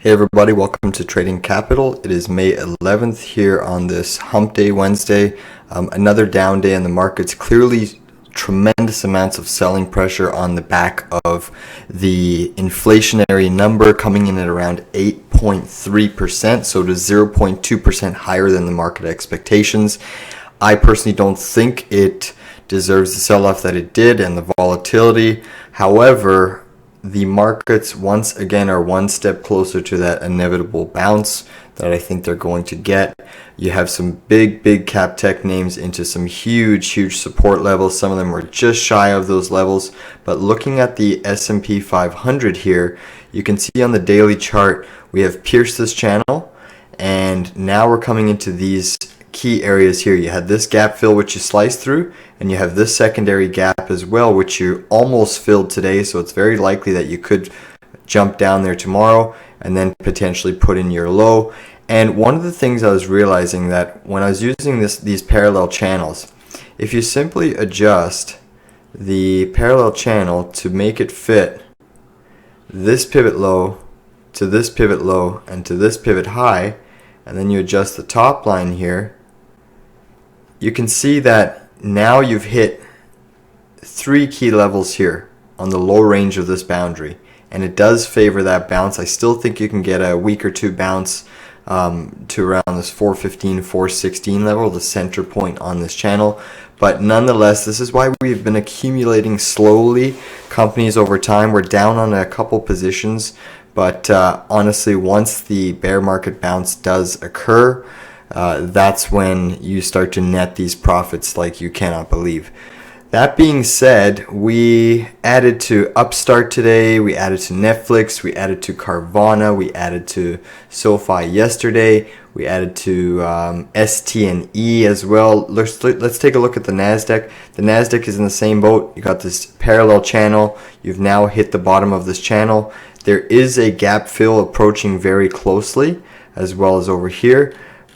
Hey everybody, welcome to Trading Capital. It is May 11th here on this Hump Day Wednesday. Another down day in the markets. Clearly tremendous amounts of selling pressure on the back of the inflationary number coming in at around 8.3%, so it is 0.2% higher than the market expectations. I personally don't think it deserves the sell-off that it did and the volatility. However, the markets once again are one step closer to that inevitable bounce that I think they're going to get. You have some big cap tech names into some huge support levels. Some of them were just shy of those levels. But looking at the S&P 500 here, you can see on the daily chart we have pierced this channel, and now we're coming into these key areas here. You had this gap fill which you sliced through, and you have this secondary gap as well which you almost filled today, so it's very likely that you could jump down there tomorrow and then potentially put in your low. And one of the things I was realizing that when I was using these parallel channels, if you simply adjust the parallel channel to make it fit this pivot low to this pivot low and to this pivot high, and then you adjust the top line here, you can see that now you've hit three key levels here on the low range of this boundary, and it does favor that bounce. I still think you can get a week or two bounce to around this 415, 416 level, the center point on this channel. But nonetheless, this is why we've been accumulating slowly companies over time. We're down on a couple positions, but honestly, once the bear market bounce does occur, that's when you start to net these profits like you cannot believe. That being said, we added to Upstart today, we added to Netflix, we added to Carvana, we added to SoFi yesterday, we added to ST&E as well. Let's take a look at the Nasdaq. The Nasdaq is in the same boat. You got this parallel channel. You've now hit the bottom of this channel. There is a gap fill approaching very closely, as well as over here.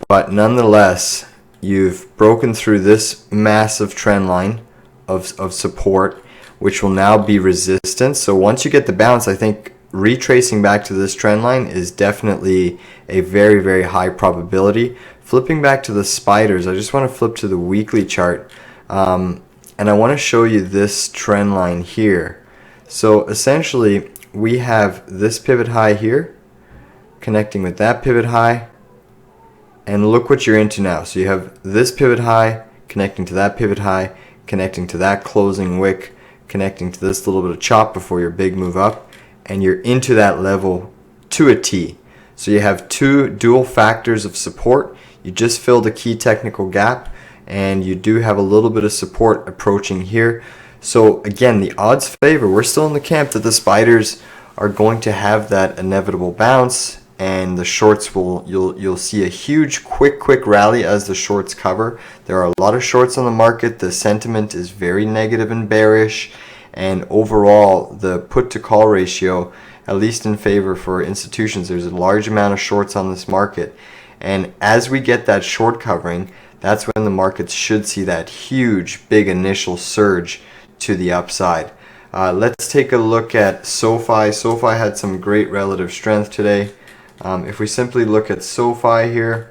But nonetheless, you've broken through this massive trend line of support, which will now be resistance. So once you get the bounce, I think retracing back to this trend line is definitely a very high probability. Flipping back to the spiders, I just want to flip to the weekly chart, and I want to show you this trend line here. So essentially, we have this pivot high here connecting with that pivot high, and look what you're into now. So you have this pivot high connecting to that pivot high, connecting to that closing wick, connecting to this little bit of chop before your big move up, and you're into that level to a T. So you have two dual factors of support. You just filled a key technical gap, and you do have a little bit of support approaching here. So again, the odds favor. We're still in the camp that the spiders are going to have that inevitable bounce, and the shorts you'll see a huge quick rally as the shorts cover. There are a lot of shorts on the market. The sentiment is very negative and bearish, and overall the put to call ratio, at least in favor for institutions, there's a large amount of shorts on this market. And as we get that short covering, that's when the markets should see that huge big initial surge to the upside. Let's take a look at SoFi. SoFi had some great relative strength today. If we simply look at SoFi here,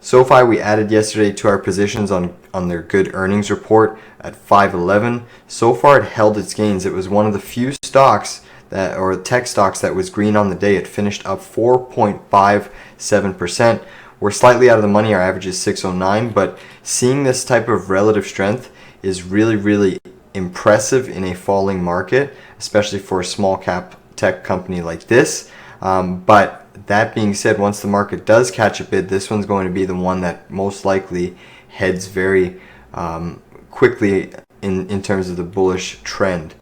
SoFi we added yesterday to our positions on their good earnings report at 511. So far it held its gains. It was one of the few stocks that, or tech stocks, that was green on the day. It finished up 4.57%. We're slightly out of the money. Our average is 609, but seeing this type of relative strength is really impressive in a falling market, especially for a small cap tech company like this. But that being said, once the market does catch a bid, this one's going to be the one that most likely heads very quickly in terms of the bullish trend.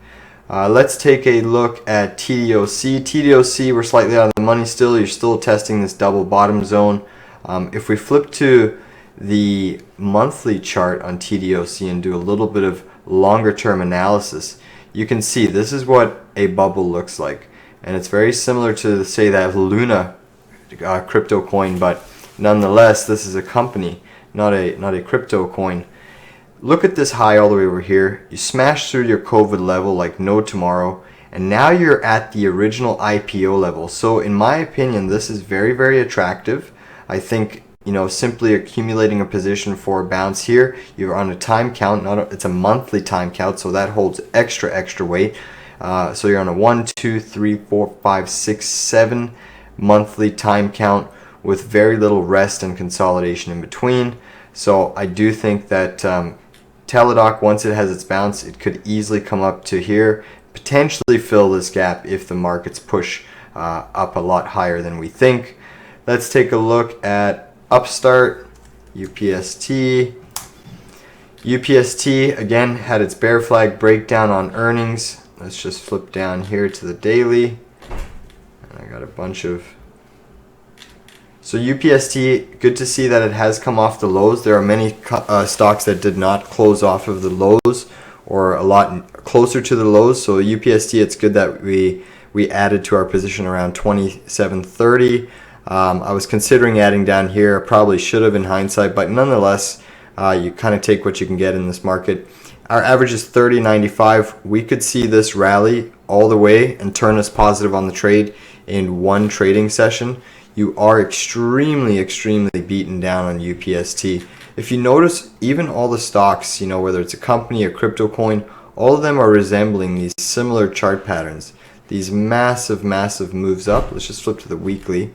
Let's take a look at TDOC. TDOC, we're slightly out of the money still. You're still testing this double bottom zone. If we flip to the monthly chart on TDOC and do a little bit of longer term analysis, you can see this is what a bubble looks like. And it's very similar to, say, that Luna crypto coin, but nonetheless, this is a company, not a crypto coin. Look at this high all the way over here. You smash through your COVID level like no tomorrow, and now you're at the original IPO level. So in my opinion, this is very, very attractive. I think, you know, simply accumulating a position for a bounce here, you're on a time count, it's a monthly time count, so that holds extra weight. So you're on a 1, 2, 3, 4, 5, 6, 7 monthly time count with very little rest and consolidation in between. So I do think that TDOC, once it has its bounce, it could easily come up to here, potentially fill this gap if the markets push up a lot higher than we think. Let's take a look at Upstart, UPST. UPST again had its bear flag breakdown on earnings. Let's just flip down here to the daily. And I got a bunch of... So UPST, good to see that it has come off the lows. There are many stocks that did not close off of the lows or a lot closer to the lows. So UPST, it's good that we added to our position around 27.30. I was considering adding down here. I probably should have in hindsight, but nonetheless, you kind of take what you can get in this market. Our average is 30.95. We could see this rally all the way and turn us positive on the trade in one trading session. You are extremely beaten down on UPST. If you notice, even all the stocks, you know, whether it's a company, a crypto coin, all of them are resembling these similar chart patterns. These massive moves up. Let's just flip to the weekly.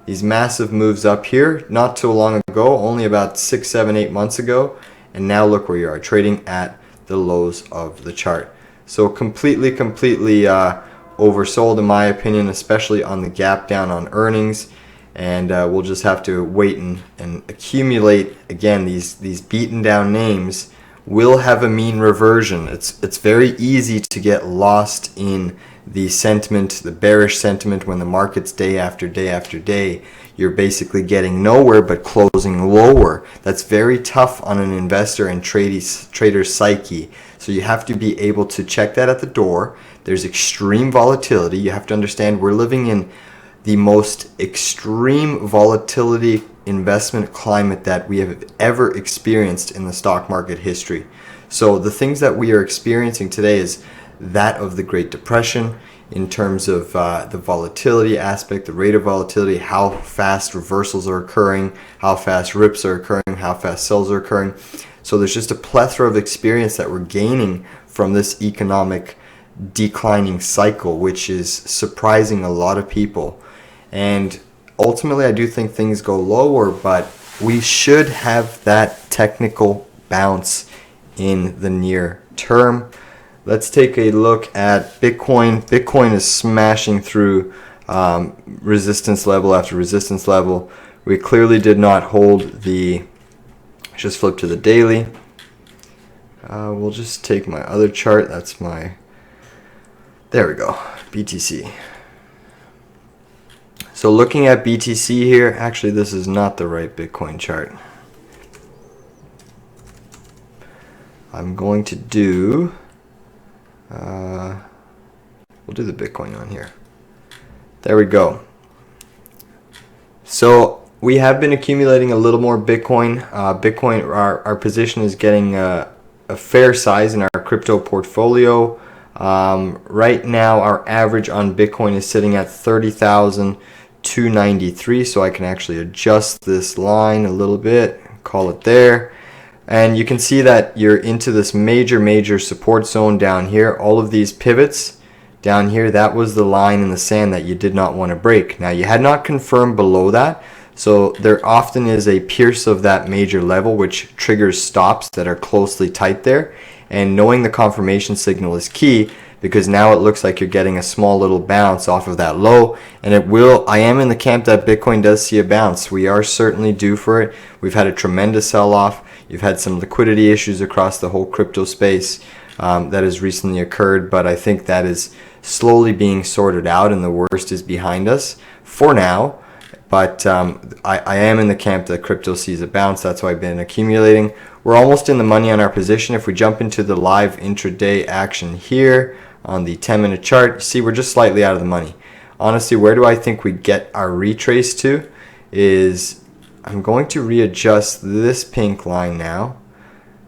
These massive moves up here, not too long ago, only about 6, 7, 8 months ago. And now look where you are, trading at the lows of the chart. So completely oversold in my opinion, especially on the gap down on earnings. And we'll just have to wait and accumulate. Again, these beaten down names will have a mean reversion. It's very easy to get lost in the sentiment, the bearish sentiment, when the market's day after day after day. You're basically getting nowhere but closing lower. That's very tough on an investor and trader's psyche. So you have to be able to check that at the door. There's extreme volatility. You have to understand we're living in the most extreme volatility investment climate that we have ever experienced in the stock market history. So the things that we are experiencing today is that of the Great Depression in terms of the volatility aspect, the rate of volatility, how fast reversals are occurring, how fast rips are occurring, how fast sells are occurring. So there's just a plethora of experience that we're gaining from this economic declining cycle, which is surprising a lot of people. And ultimately, I do think things go lower, but we should have that technical bounce in the near term. Let's take a look at Bitcoin. Bitcoin is smashing through resistance level after resistance level. We clearly did not hold the... Just flip to the daily. We'll just take my other chart. That's my... There we go. BTC. So looking at BTC here, actually this is not the right Bitcoin chart. I'm going to do, we'll do the Bitcoin on here. There we go. So we have been accumulating a little more Bitcoin. Our position is getting a fair size in our crypto portfolio. Right now our average on Bitcoin is sitting at 30,293, so I can actually adjust this line a little bit, call it there. And you can see that you're into this major support zone down here. All of these pivots down here, that was the line in the sand that you did not want to break. Now you had not confirmed below that, so there often is a pierce of that major level which triggers stops that are closely tight there. And knowing the confirmation signal is key, because now it looks like you're getting a small little bounce off of that low, and it will. I am in the camp that Bitcoin does see a bounce. We are certainly due for it. We've had a tremendous sell-off. You've had some liquidity issues across the whole crypto space that has recently occurred, but I think that is slowly being sorted out and the worst is behind us for now. But I am in the camp that crypto sees a bounce. That's why I've been accumulating. We're almost in the money on our position. If we jump into the live intraday action here on the 10-minute chart, see we're just slightly out of the money. Honestly, where do I think we get our retrace to is I'm going to readjust this pink line now,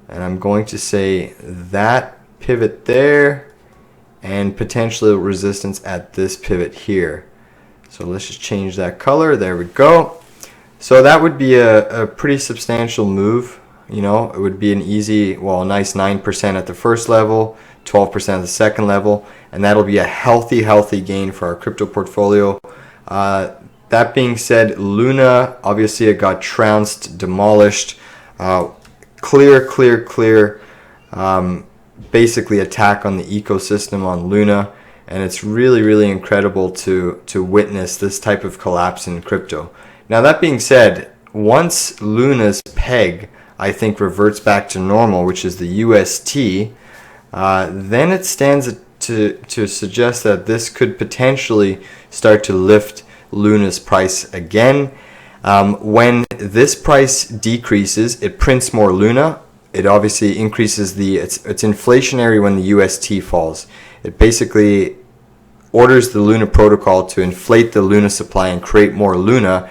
and I'm going to say that pivot there and potentially resistance at this pivot here. So let's just change that color. There we go. So that would be a pretty substantial move. You know, it would be an easy, well, a nice 9% at the first level, 12% at the second level, and that'll be a healthy gain for our crypto portfolio. That being said, Luna, obviously it got trounced, demolished, clear, basically attack on the ecosystem on Luna, and it's really incredible to witness this type of collapse in crypto. Now that being said, once Luna's peg, I think, reverts back to normal, which is the UST, then it stands to suggest that this could potentially start to lift Luna's price again. When this price decreases, it prints more Luna. It obviously increases it's inflationary when the UST falls. It basically orders the Luna protocol to inflate the Luna supply and create more Luna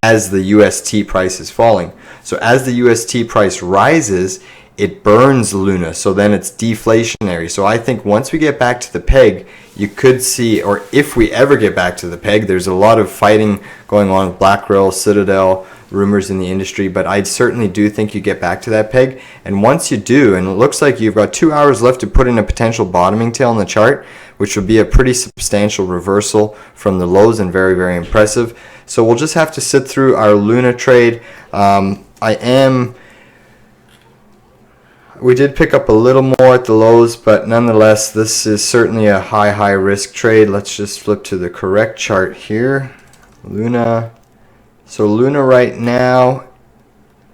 as the UST price is falling. So as the UST price rises, it burns Luna, so then it's deflationary. So I think once we get back to the peg, you could see, or if we ever get back to the peg, there's a lot of fighting going on with BlackRoll, Citadel, rumors in the industry, but I certainly do think you get back to that peg. And once you do, and it looks like you've got 2 hours left to put in a potential bottoming tail in the chart, which would be a pretty substantial reversal from the lows and very impressive. So we'll just have to sit through our Luna trade. We did pick up a little more at the lows, but nonetheless, this is certainly a high risk trade. Let's just flip to the correct chart here. Luna. So Luna right now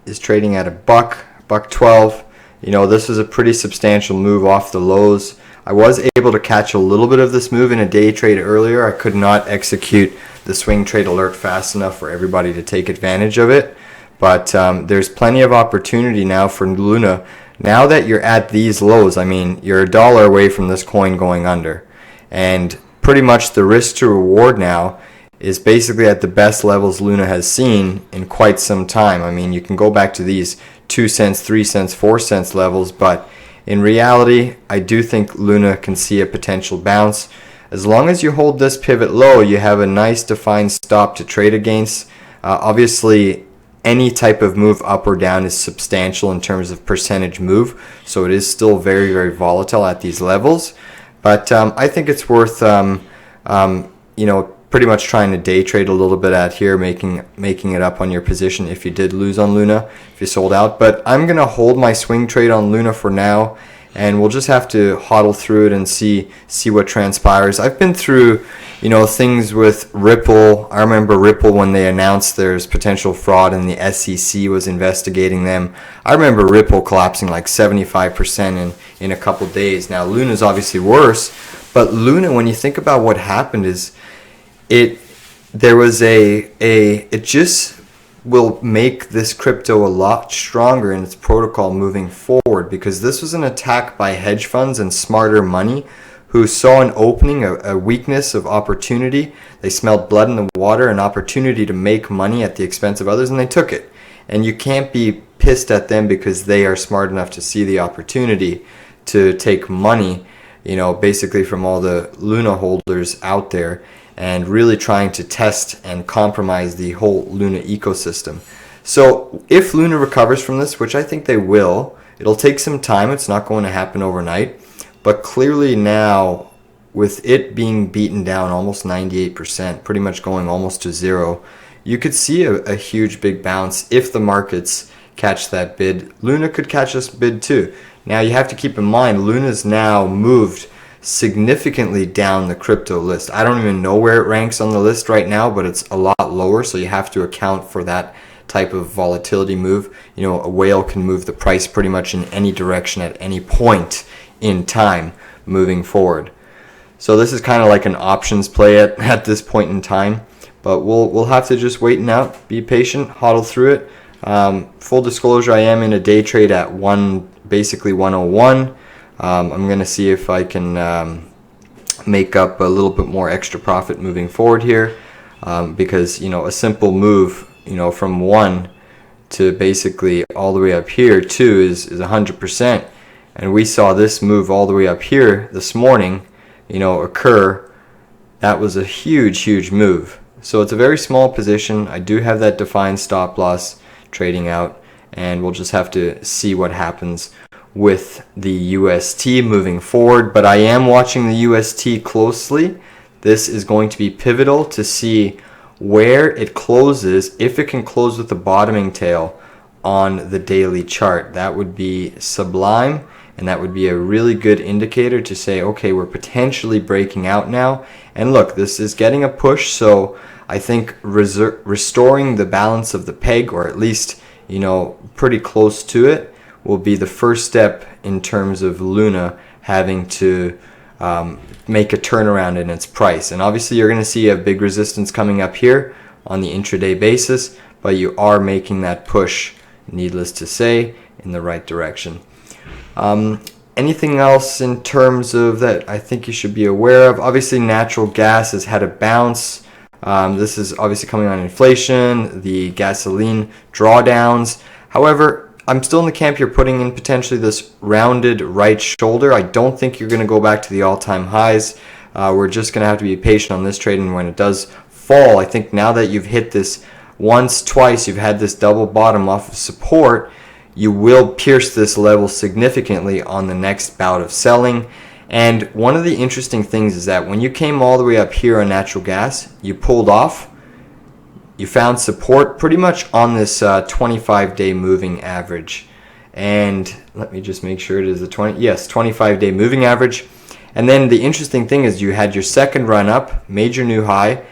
is trading at $1.12. You know, this is a pretty substantial move off the lows. I was able to catch a little bit of this move in a day trade earlier. I could not execute the swing trade alert fast enough for everybody to take advantage of it. But there's plenty of opportunity now for Luna. Now that you're at these lows, I mean, you're $1 away from this coin going under. And pretty much the risk to reward now is basically at the best levels Luna has seen in quite some time. I mean, you can go back to these 2 cents, 3 cents, 4 cents levels, but in reality, I do think Luna can see a potential bounce. As long as you hold this pivot low, you have a nice defined stop to trade against. Obviously, any type of move up or down is substantial in terms of percentage move, so it is still very volatile at these levels. But I think it's worth pretty much trying to day trade a little bit at here, making it up on your position if you did lose on Luna, if you sold out. But I'm gonna hold my swing trade on Luna for now, and we'll just have to hodl through it and see what transpires. I've been through, things with Ripple. I remember Ripple when they announced there's potential fraud and the SEC was investigating them. I remember Ripple collapsing like 75% in a couple days. Now Luna's obviously worse, but Luna, when you think about what happened, is it just will make this crypto a lot stronger in its protocol moving forward, because this was an attack by hedge funds and smarter money who saw an opening, a weakness of opportunity. They smelled blood in the water, an opportunity to make money at the expense of others, and they took it. And you can't be pissed at them because they are smart enough to see the opportunity to take money, basically from all the Luna holders out there, and really trying to test and compromise the whole Luna ecosystem. So if Luna recovers from this, which I think they will, it'll take some time. It's not going to happen overnight. But clearly now, with it being beaten down almost 98%, pretty much going almost to zero, you could see a huge big bounce if the markets catch that bid. Luna could catch this bid too. Now you have to keep in mind, Luna's now moved significantly down the crypto list. I don't even know where it ranks on the list right now, but it's a lot lower, so you have to account for that type of volatility move. A whale can move the price pretty much in any direction at any point in time moving forward. So this is kind of like an options play at this point in time, but we'll have to just wait and out, be patient, hodl through it. Full disclosure, I am in a day trade at basically 101. I'm going to see if I can make up a little bit more extra profit moving forward here, because a simple move from 1 to basically all the way up here 2 is 100%, and we saw this move all the way up here this morning occur, that was a huge move. So it's a very small position. I do have that defined stop loss trading out, and we'll just have to see what happens with the UST moving forward. But I am watching the UST closely. This is going to be pivotal to see where it closes. If it can close with the bottoming tail on the daily chart, that would be sublime, and that would be a really good indicator to say, okay, we're potentially breaking out now. And look, this is getting a push, so I think restoring the balance of the peg, or at least pretty close to it, will be the first step in terms of Luna having to make a turnaround in its price. And obviously you're going to see a big resistance coming up here on the intraday basis, but you are making that push, needless to say, in the right direction. Anything else in terms of that I think you should be aware of? Obviously natural gas has had a bounce. This is obviously coming on inflation, the gasoline drawdowns. However, I'm still in the camp you're putting in potentially this rounded right shoulder. I don't think you're going to go back to the all-time highs. We're just going to have to be patient on this trade, and when it does fall, I think now that you've hit this once, twice, you've had this double bottom off of support, you will pierce this level significantly on the next bout of selling. And one of the interesting things is that when you came all the way up here on natural gas, you pulled off. You found support pretty much on this 25-day moving average. And let me just make sure it is the 25-day moving average. And then the interesting thing is you had your second run up, made your new high,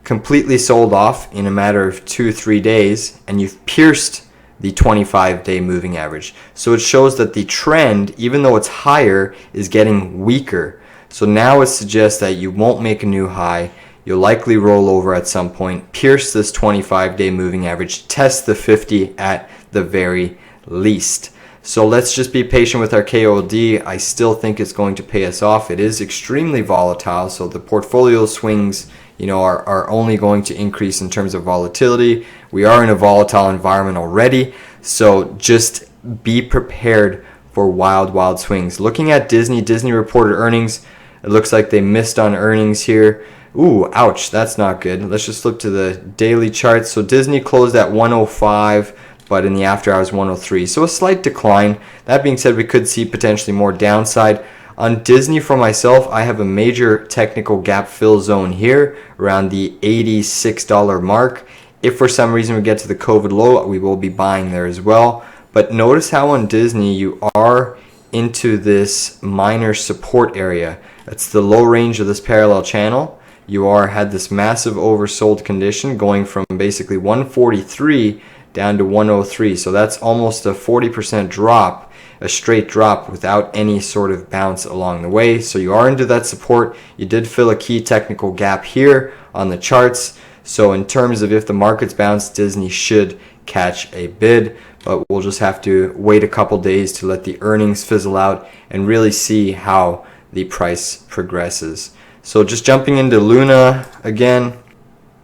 completely sold off in a matter of 2-3 days, and you've pierced the 25-day moving average. So it shows that the trend, even though it's higher, is getting weaker. So now it suggests that you won't make a new high. You'll likely roll over at some point, pierce this 25-day moving average, test the 50 at the very least. So let's just be patient with our KOLD. I still think it's going to pay us off. It is extremely volatile, so the portfolio swings are only going to increase in terms of volatility. We are in a volatile environment already, so just be prepared for wild swings. Looking at Disney reported earnings. It looks like they missed on earnings here. Ooh, ouch, that's not good. Let's just flip to the daily charts. So Disney closed at 105, but in the after hours 103. So a slight decline. That being said, we could see potentially more downside. On Disney for myself, I have a major technical gap fill zone here around the $86 mark. If for some reason we get to the COVID low, we will be buying there as well. But notice how on Disney you are into this minor support area. That's the low range of this parallel channel. You had this massive oversold condition going from basically 143 down to 103. So that's almost a 40% drop, a straight drop without any sort of bounce along the way. So you are into that support. You did fill a key technical gap here on the charts. So in terms of if the markets bounce, Disney should catch a bid, but we'll just have to wait a couple days to let the earnings fizzle out and really see how the price progresses. So just jumping into Luna again.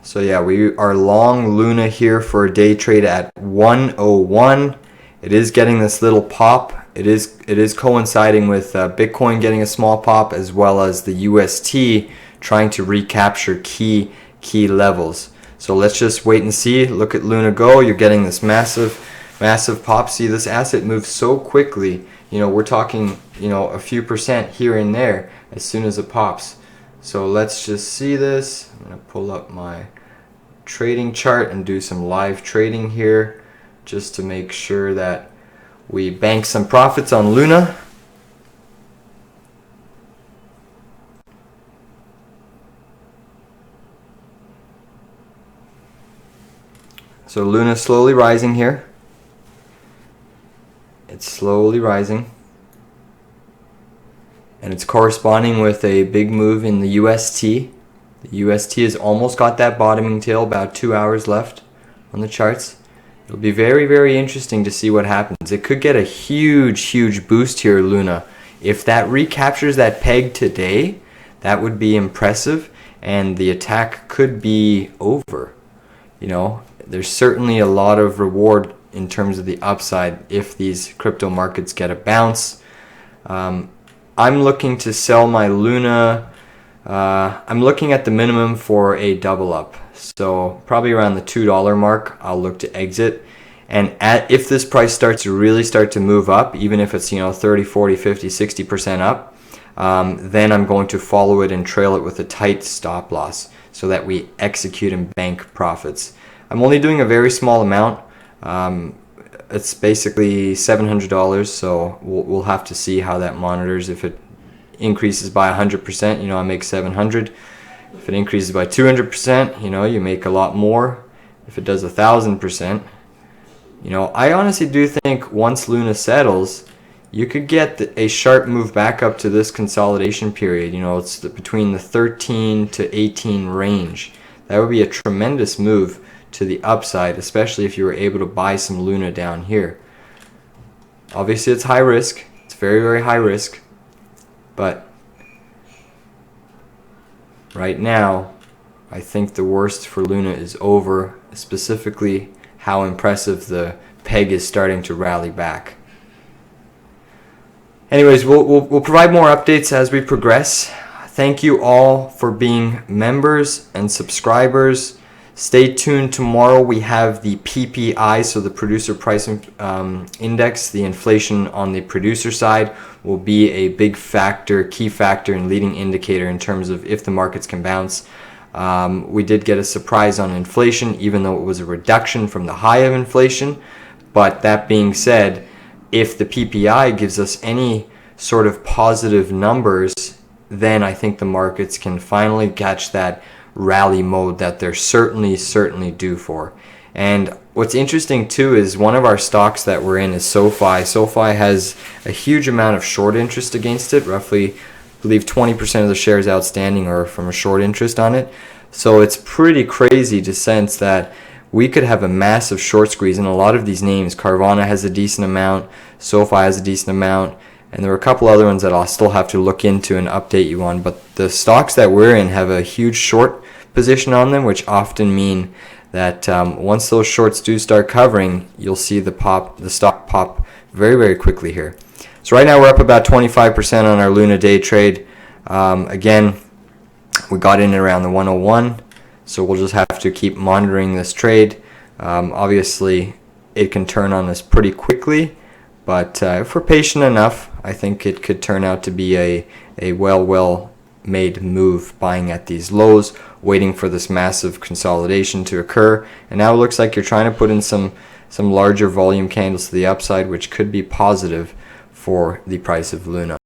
So yeah, we are long Luna here for a day trade at 101. It is getting this little pop. It is coinciding with Bitcoin getting a small pop, as well as the UST trying to recapture key levels. So let's just wait and see. Look at Luna go. You're getting this massive pop. See, this asset moves so quickly. We're talking a few percent here and there as soon as it pops. So let's just see this. I'm going to pull up my trading chart and do some live trading here just to make sure that we bank some profits on Luna. So Luna slowly rising here. It's slowly rising. And it's corresponding with a big move in the UST. The UST has almost got that bottoming tail, about 2 hours left on the charts. It'll be very interesting to see what happens. It could get a huge boost here, Luna. If that recaptures that peg today, that would be impressive, and the attack could be over. There's certainly a lot of reward in terms of the upside if these crypto markets get a bounce. I'm looking to sell my Luna. I'm looking at the minimum for a double up. So probably around the $2 mark, I'll look to exit. And if this price starts to really start to move up, even if it's 30, 40, 50, 60% up, then I'm going to follow it and trail it with a tight stop loss so that we execute and bank profits. I'm only doing a very small amount. It's basically $700, so we'll have to see how that monitors. If it increases by 100%, I make 700. If it increases by 200%, you make a lot more. If it does 1,000%, I honestly do think once Luna settles, you could get a sharp move back up to this consolidation period. It's between the 13 to 18 range. That would be a tremendous move to the upside, especially if you were able to buy some Luna down here. Obviously, it's high risk. It's very, very high risk. But right now, I think the worst for Luna is over, specifically how impressive the peg is starting to rally back. Anyways, we'll provide more updates as we progress. Thank you all for being members and subscribers. Stay tuned. Tomorrow we have the PPI, so the producer price index. The inflation on the producer side will be a big factor, key factor and leading indicator in terms of if the markets can bounce. We did get a surprise on inflation, even though it was a reduction from the high of inflation. But that being said, if the PPI gives us any sort of positive numbers, then I think the markets can finally catch that rally mode that they're certainly due for. And what's interesting too is one of our stocks that we're in is SoFi. SoFi has a huge amount of short interest against it. Roughly, I believe 20% of the shares outstanding are from a short interest on it. So it's pretty crazy to sense that we could have a massive short squeeze in a lot of these names. Carvana has a decent amount, SoFi has a decent amount, and there are a couple other ones that I'll still have to look into and update you on. But the stocks that we're in have a huge short position on them, which often mean that once those shorts do start covering, you'll see the stock pop very, very quickly here. So right now we're up about 25% on our Luna day trade. Again, we got in around the 101, so we'll just have to keep monitoring this trade. Obviously, it can turn on us pretty quickly, but if we're patient enough, I think it could turn out to be a well-made move, buying at these lows, waiting for this massive consolidation to occur. And now it looks like you're trying to put in some larger volume candles to the upside, which could be positive for the price of Luna.